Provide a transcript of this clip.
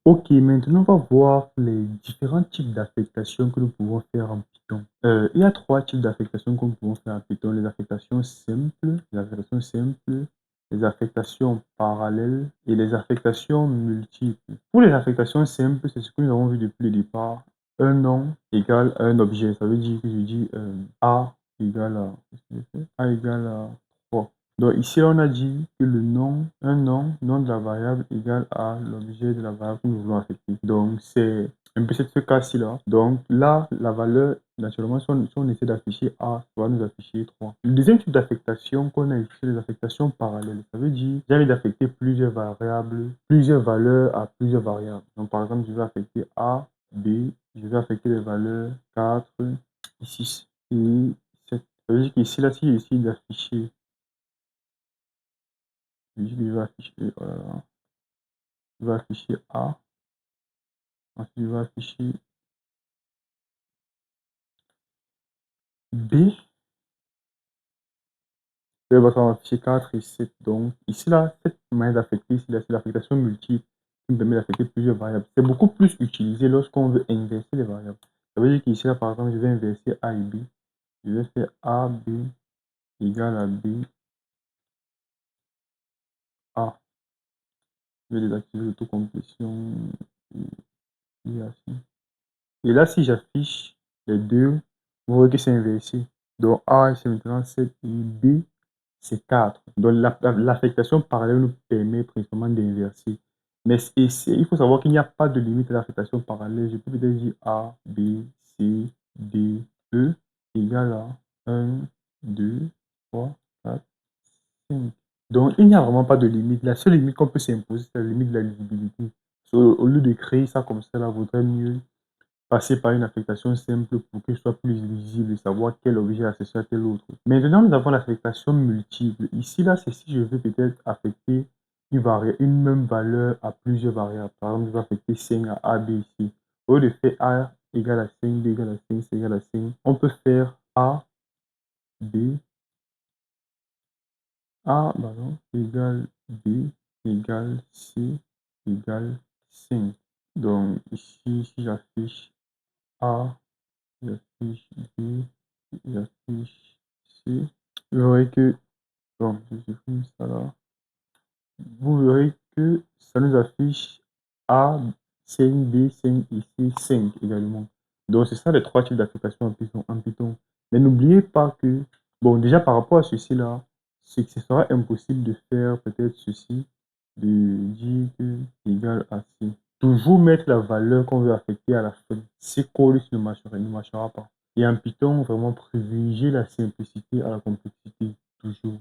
Ok, maintenant on va voir les différents types d'affectations que nous pouvons faire en Python. Il y a trois types d'affectations que nous pouvons faire en Python. Les affectations parallèles et les affectations multiples. Pour les affectations simples, c'est ce que nous avons vu depuis le départ. Un nom égale un objet. Ça veut dire que je dis A égale à, A égale à 3. Donc ici, on a dit que le nom, nom de la variable égale à l'objet de la variable que nous voulons affecter. Donc c'est un peu ce cas-ci là. Donc là, la valeur, naturellement, si on essaie d'afficher A, ça va nous afficher 3. Le deuxième type d'affectation qu'on a ici, c'est les affectations parallèles. Ça veut dire j'ai envie d'affecter plusieurs variables, plusieurs valeurs à plusieurs variables. Donc par exemple, je vais affecter A, B, je vais affecter les valeurs 4, 6 et 7. Ça veut dire qu'ici, là, si j'essaie d'afficher je vais afficher, je vais afficher A, ensuite je vais afficher B, et on va afficher 4 et 7. Donc ici là, cette manière d'affecter, ici là, c'est l'affectation multiple qui me permet d'affecter plusieurs variables. C'est beaucoup plus utilisé lorsqu'on veut inverser les variables. Ça veut dire qu'ici là, par exemple, je vais inverser A et B. Je vais faire A, B égale à B, A. Je vais désactiver l'autocomplétion. Et là, si j'affiche les deux, vous voyez que c'est inversé. Donc A, c'est maintenant 7 et B, c'est 4. Donc l'affectation parallèle nous permet principalement d'inverser. Mais il faut savoir qu'il n'y a pas de limite à l'affectation parallèle. Je peux peut-être dire A, B, C, D, E égale à 1, 2, 3, 4, 5. Donc il n'y a vraiment pas de limite. La seule limite qu'on peut s'imposer, c'est la limite de la lisibilité. Au lieu de créer ça comme ça, là, vaudrait mieux passer par une affectation simple pour que ce soit plus lisible et savoir quel objet associé à tel autre. Maintenant, nous avons l'affectation multiple. Ici, là, c'est si je veux peut-être affecter une même valeur à plusieurs variables. Par exemple, je vais affecter 5 à A, B ici. Au lieu de faire A égale à 5, B égale à 5, C égale à 5, on peut faire B, égale B égale C égale 5. Donc ici, si j'affiche A, j'affiche B, j'affiche C. Vous verrez que, bon, je supprime ça là. Vous verrez que ça nous affiche A, 5, B, 5 ici, 5 également. Donc, c'est ça les trois types d'applications en Python. Mais n'oubliez pas que, bon, déjà par rapport à ceci là, c'est que ce sera impossible de faire peut-être ceci, de dire que égal à C. Toujours mettre la valeur qu'on veut affecter à la fin. C'est code ne marchera pas. Et en Python, vraiment privilégier la simplicité à la complexité, toujours.